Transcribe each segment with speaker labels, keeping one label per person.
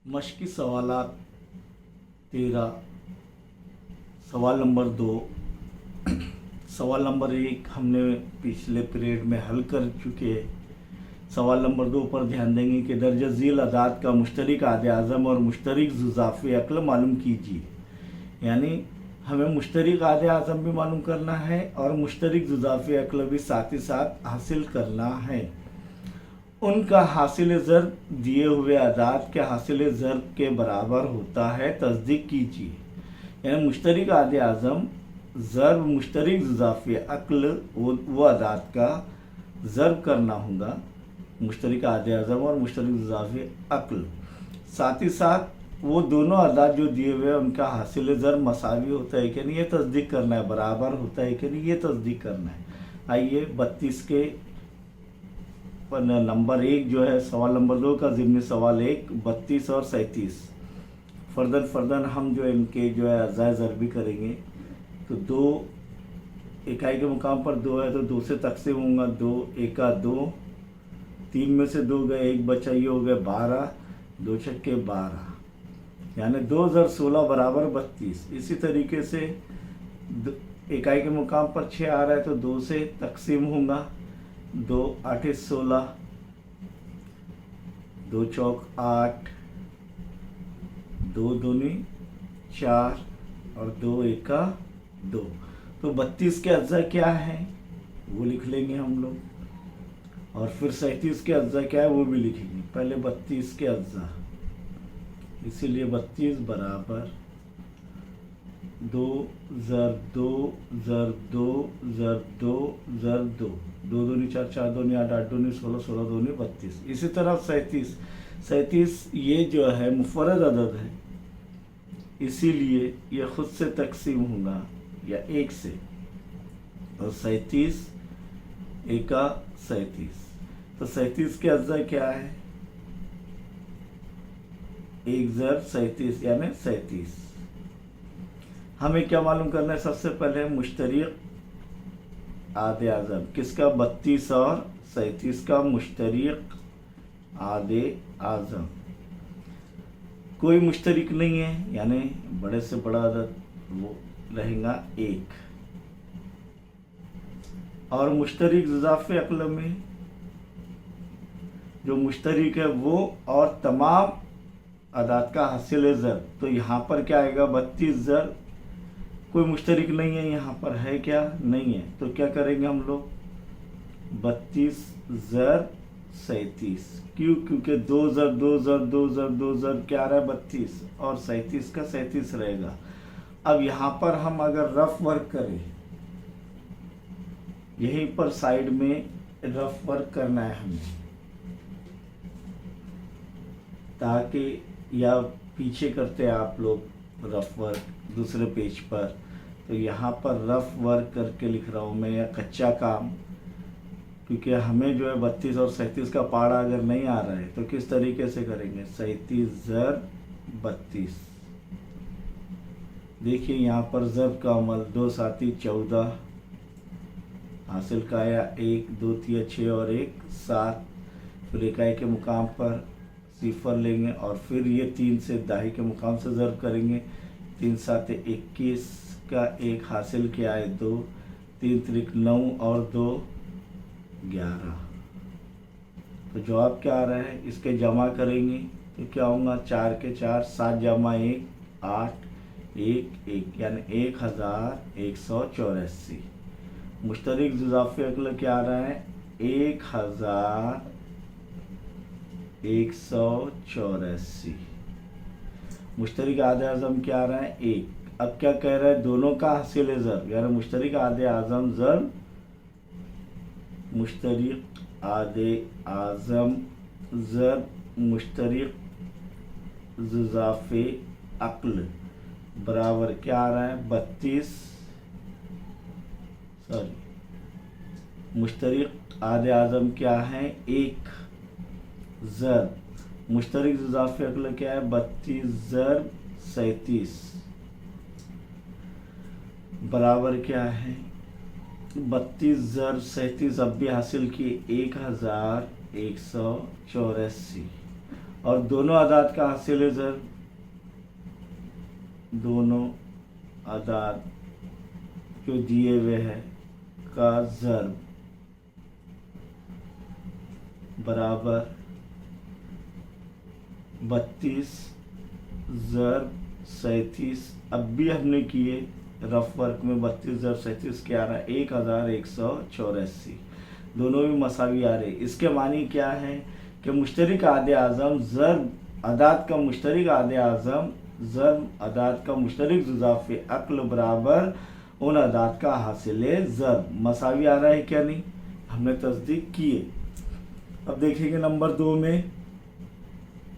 Speaker 1: मश्की सवालात 13। सवाल नंबर 2। सवाल नंबर 1 हमने पिछले पीरियड में हल कर चुके हैं। सवाल नंबर 2 पर ध्यान देंगे कि दर्ज झील अदाद का मुश्तरिक आदे आज़म और मुश्तरिक जुज़ाफ़े अक्ल मालूम कीजिए। यानी हमें मुश्तरिक आदे आज़म भी मालूम करना है और मुश्तरिक जुज़ाफ़े अक्ल भी साथ ही साथ हासिल करना है। उनका हासिल ज़र्ब दिए हुए अदाद के हासिल ज़र्ब के बराबर होता है, तस्दीक कीजिए। यानी मुश्तरिक आदे आज़म ज़र्ब मुश्तरिक जुज़ाफ़े अक्ल वो अदाद का ज़र्ब करना होगा, मुश्तरिक आदे आज़म और मुश्तरिक जुज़ाफ़े अक्ल। साथ ही साथ वो दोनों अदाद जो दिए हुए हैं उनका हासिल ज़र्ब मसावी होता है कि नहीं, ये तस्दीक करना है, बराबर होता है कि नहीं, ये तस्दीक करना है। आइए 32 के नंबर 1 जो है सवाल नंबर 2 का ज़िम्नी सवाल 1, 32 और 37 फर्दन हम जो इनके जो है अज़ाय ज़रबी करेंगे। तो 2 इकाई के मुकाम पर 2 है तो 2 से तकसीम होगा, 2 एका 2, 3 में से 2 गए, 1 बचा, ये हो गए 12, 2 छक्के 12, यानी 2 ज़र 16 बराबर 32। इसी तरीके से इकाई के मुकाम पर 6 आ रहा है तो 2 से तकसीम होगा, 2 8 16, 2 चौक 8, 2 दूनी 4 और 2 एका 2। तो 32 के अज्जा क्या है वो लिख लेंगे हम लोग, और फिर 37 के अज्जा क्या है वो भी लिखेंगे। पहले 32 के अज्जा, इसीलिए 32 बराबर 2 ज़र 2 ज़र 2 ज़र 2 ज़र 2, 2 दूनी 4, 4 दूनी 8, 8 दूनी 16, 16 दूनी 32। इसी तरह 37 ये जो है मुफरद अदद है, इसीलिए ये खुद से तकसीम होगा या 1 से, और 37 एका 37। तो 37 के अज्जा क्या है, 1 ज़र 37 यानी 37। हमें क्या मालूम करना है, सबसे पहले मुश्तरिक आदे आज़म किसका, 32 और 37 का मुश्तरिक आदे आज़म। कोई मुश्तरिक नहीं है, यानी बड़े से बड़ा अदद वो रहेगा 1, और मुश्तरिक जुज़ाफ़े अक्ल में जो मुश्तरिक है वो और तमाम अदाद का हासिल ज़र। तो यहाँ पर क्या आएगा, 32 ज़र, कोई मुश्तरिक नहीं है, यहाँ पर है क्या, नहीं है, तो क्या करेंगे हम लोग, 32 ज़र 37। क्यों, क्योंकि 2 ज़र 2 ज़र 2 ज़र 2 ज़र क्या रहा है 32, और 37 का 37 रहेगा। अब यहाँ पर हम अगर रफ वर्क करें, यहीं पर साइड में रफ वर्क करना है हमें, ताकि या पीछे करते हैं आप लोग रफ वर्क दूसरे पेज पर, तो यहाँ पर रफ वर्क करके लिख रहा हूँ मैं, या कच्चा काम, क्योंकि हमें जो है 32 और 37 का पाड़ा अगर नहीं आ रहा है तो किस तरीके से करेंगे, 37 ज़र 32। देखिए यहाँ पर ज़र्ब का अमल, 2 साथी 14, हासिल का आया 1 2 3 6 और 1 7। फिर इकाई के मुकाम पर सिफर लेंगे और फिर ये 3 से दाही के मुकाम से ज़र्ब करेंगे, 3 7 21 का 1 हासिल किया है 2, 3 त्रिक 9 और 2 11। तो जवाब क्या आ रहा है, इसके जमा करेंगे तो क्या होगा, 4 के 4, 7 जमा 1 8 1 1, यानी 1184। मुश्तरिक जुज़ाफ़े अक्ल क्या आ रहा है, 1184। मुश्तरिक आदे आज़म क्या आ रहा है, 1। अब क्या कह रहा है, दोनों का हासिल ज़र्ब, यानी मुश्तरिक आदे आज़म ज़र्ब मुश्तरिक आदे आज़म ज़र्ब मुश्तरिक जुज़ाफ़े अक्ल बराबर क्या आ रहा है, 32, मुश्तरिक आदे आज़म क्या है, 1 ज़र, मुश्तरिक जुज़ाफ़े अक्ल क्या है, 32 ज़र 37 बराबर क्या है, 32 ज़र 37 अब भी हासिल किए 1184, और दोनों अदाद का हासिल है ज़र, दोनों अदाद जो दिए हुए हैं का ज़र बराबर 32 ज़र 37। अब भी हमने किए रफ वर्क में 32 ज़र 37 क्या आ रहा है 1184। दोनों भी मसावी आ रहे। इसके मानी क्या है कि मुश्तरिक आदे आज़म ज़र अदाद का मुश्तरिक आदे आज़म ज़र अदाद का मुश्तरिक जुज़ाफ़ अक्ल बराबर उन अदाद का हासिल ज़र मसावी आ रहा है क्या नहीं, हमने तस्दीक किए। अब देखेंगे नंबर 2 में।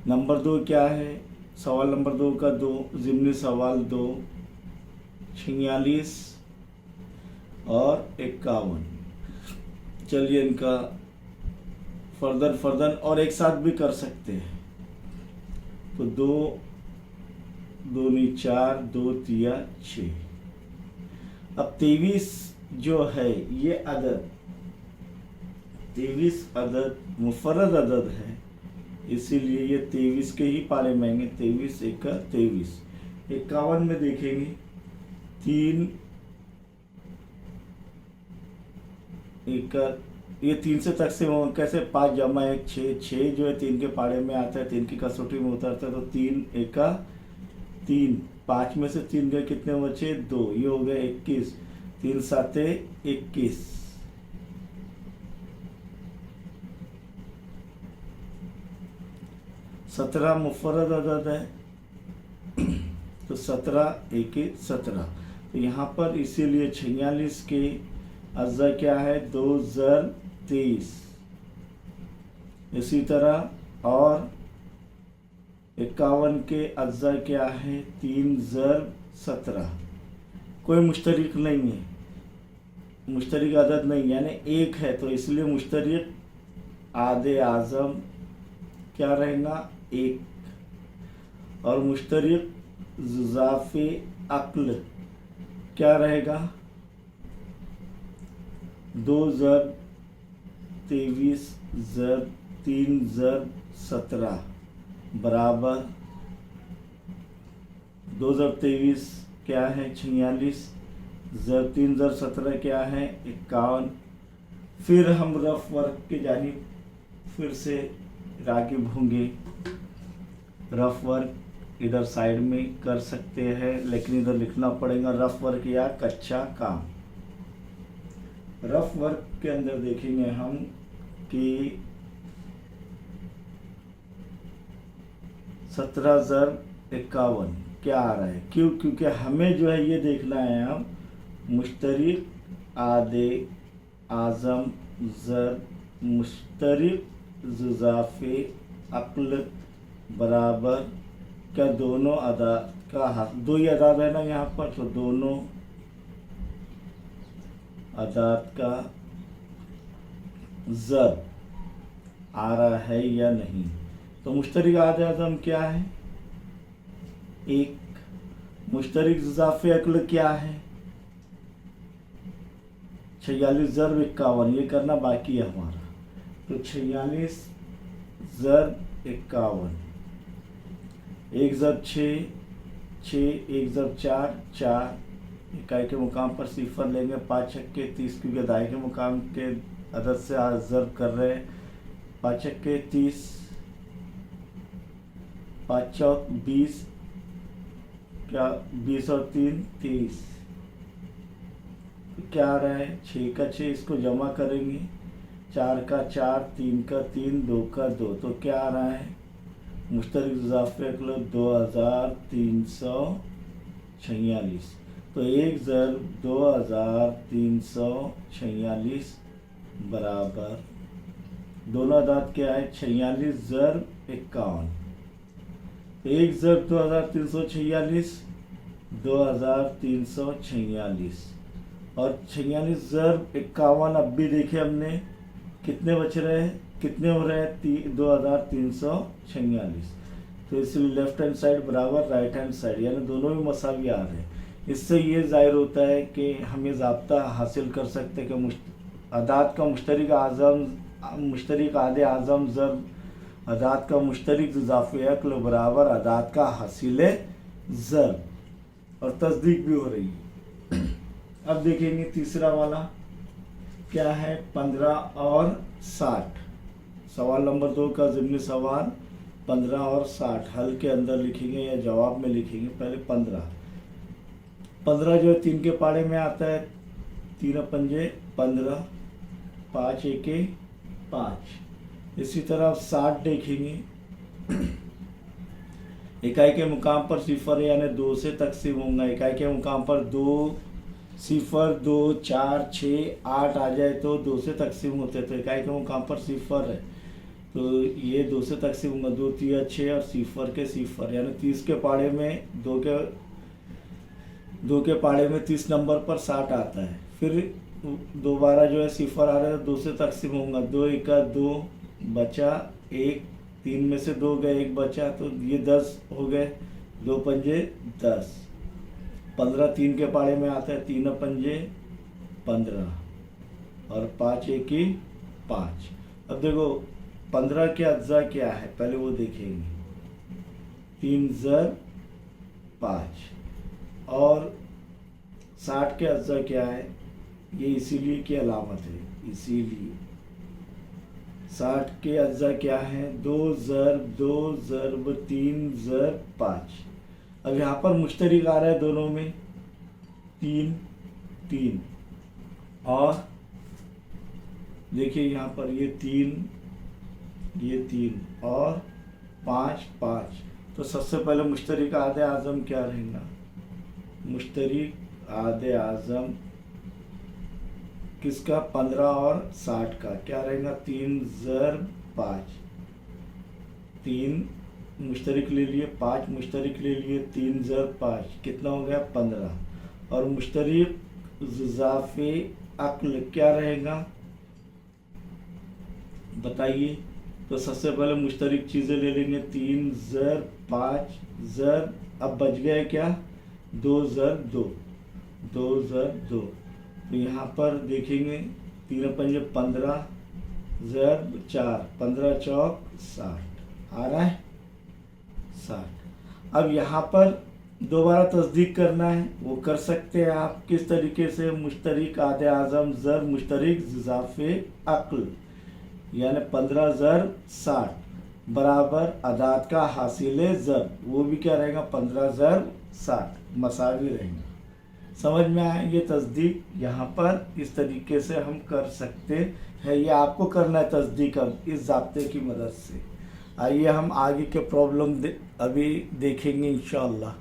Speaker 1: नंबर 2 क्या है, सवाल नंबर 2 का 2 ज़िम्नी सवाल 2 46 और 51। चलिए इनका फर्दर और एक साथ भी कर सकते हैं। तो 2 2 नी 4 2 तिया 6। अब 23 जो है ये अदद 23 अदद मुफर्रद अदद है, इसीलिए ये 23 के ही पारे में आएंगे। 23 एक 23। 51 में देखेंगे 3 एक ये 3 से तकसीम कैसे 5 जमा 1 6। 6 जो है 3 के पारे में आता है, 3 की कसौटी में उतरता है, तो 3 एक 3। 5 में से 3 गए कितने बचे 2, ये हो गया 21। 3 7 21। सत्रह मुफर्रद अदद है तो 17 एक 17। तो यहाँ पर इसीलिए 46 के अज्जा क्या है 2 ज़र 23। इसी तरह और 51 के अज्जा क्या है 3 ज़र 17। कोई मुश्तरिक नहीं है, मुश्तरिक अदद नहीं यानी एक है, तो इसलिए मुश्तरिक आदे आज़म क्या रहेगा 1। और मुश्तरिक जुज़ाफ़े अक्ल क्या रहेगा 2 ज़र 23 ज़र 3 ज़र 17 बराबर 2 ज़र 23 क्या है 46 ज़र 3 ज़र 17 क्या है 51। फिर हम रफ वर्क की जानिब फिर से राग़िब होंगे। रफ वर्क इधर साइड में कर सकते हैं, लेकिन इधर लिखना पड़ेगा रफ वर्क या कच्चा काम। रफ वर्क के अंदर देखेंगे हम कि 17 ज़र 51 क्या आ रहा है, क्योंकि हमें जो है ये देखना है हम मुश्तरिक आदे आज़म ज़र मुश्तरिक जुज़ाफ़े अक्ल बराबर क्या दोनों अदाद का हाथ, 2 ही अदाद है ना यहाँ पर, तो दोनों अदाद का ज़र आ रहा है या नहीं। तो मुश्तरिक आदे आज़म क्या है 1। मुश्तरिक जुज़ाफ़े अक्ल क्या है 46 ज़र 51। ये करना बाकी है हमारा। तो 46 ज़र 51, 1 ज़र 6 6 1 ज़र 4 4। इकाई के मुकाम पर सिफर लेंगे 5 छक्के 30, क्योंकि दाएं के मुकाम के अदद से ज़र कर रहे हैं। 5 छक्के 30, 5 चौक 20, क्या 20 और 3 23। क्या आ रहा है 6 का 6, इसको जमा करेंगे 4 का 4 3 का 3 2 का 2। तो क्या आ रहा है मुश्तरिक जुज़ाफ़े अक्ल 2346। तो 1 ज़र 2346 बराबर दोनों अदाद क्या है 46 ज़र 51। 1 ज़र 2346 2346 और 46 ज़र 51। अब भी देखे हमने कितने बच रहे हैं, कितने हो रहे हैं 2346। तो इसलिए लेफ्ट हैंड साइड बराबर राइट हैंड साइड, यानी दोनों भी मसावी आ रहे हैं। इससे ये ज़ाहिर होता है कि हम ये ज़ाब्ता हासिल कर सकते हैं कि अदाद का मुश्तरिक आदे आज़म ज़र अदाद का मुश्तरिक इजाफे अक्ल बराबर अदाद का हासिल ज़र, और तस्दीक भी हो रही है। अब देखेंगे तीसरा वाला क्या है, 15 और 60। सवाल नंबर 2 का ज़िम्नी सवाल 15 और 60 हल के अंदर लिखेंगे या जवाब में लिखेंगे। पहले 15 जो है 3 के पाड़े में आता है, 3 पंजे 15, 5 एके 5। इसी तरह 60 देखेंगे, इकाई के मुकाम पर सिफर यानी 2 से तकसीम होगा। इकाई के मुकाम पर 2 सिफर 2 4 6 8 आ जाए तो 2 से तकसीम होते, तो इकाई के मुकाम पर सिफर है तो ये 2 से तकसीम होगा। 2 3 6 और सिफर के सिफर यानी 30 के पाड़े में 2 के पाड़े में 30 नंबर पर 60 आता है। फिर दोबारा जो है सिफर आ रहा है, 2 से तकसीम होगा। 2 एका 2 बचा 1, 3 में से 2 गए 1 बचा, तो ये 10 हो गए। 2 पंजे 10। 15 3 के पाड़े में आता है, 3 पंजे 15 और 5 एकी 5। अब देखो 15 के अज्जा क्या है पहले वो देखेंगे। 3 ज़र 5 और 60 के अज्जा क्या है, ये इसीलिए की अलामत है, इसीलिए 60 के अज्जा क्या है, 2 ज़रब 3 ज़र 5। अब यहाँ पर मुश्तरिक आ रहा है दोनों में 3 3, और देखिए यहाँ पर ये 3 और 5 5। तो सबसे पहले मुश्तरिक आधे आज़म क्या रहेगा, मुश्तरिक आधे आज़म किसका, 15 और 60 का क्या रहेगा, 3 ज़र 5। 3 मुश्तरिक ले लिए, 5 मुश्तरिक ले लिए, 3 ज़र 5 कितना हो गया 15। और मुश्तरिक इज़ाफ़े अक्ल क्या रहेगा बताइए। तो सबसे पहले मुश्तरिक चीज़ें ले लेंगे, 3 ज़र 5 ज़र, अब बच गए क्या 2 ज़र 2 2। तो यहाँ पर देखेंगे 3 पंजे 15 ज़र 4, 15 चौक 60 आ रहा है 60। अब यहाँ पर दोबारा तस्दीक करना है, वो कर सकते हैं आप किस तरीके से, मुश्तरिक आधे आज़म ज़र मुश्तरिक इज़ाफ़े अक्ल यानी 15 ज़र 60 बराबर अदाद का हासिल ज़र, वो भी क्या रहेगा 15 ज़र 60 मसावी रहेगा। समझ में आया, ये तस्दीक यहाँ पर इस तरीके से हम कर सकते हैं। ये आपको करना है तस्दीक अब इस ज़ाब्ते की मदद से। आइए हम आगे के प्रॉब्लम अभी देखेंगे इंशाअल्लाह।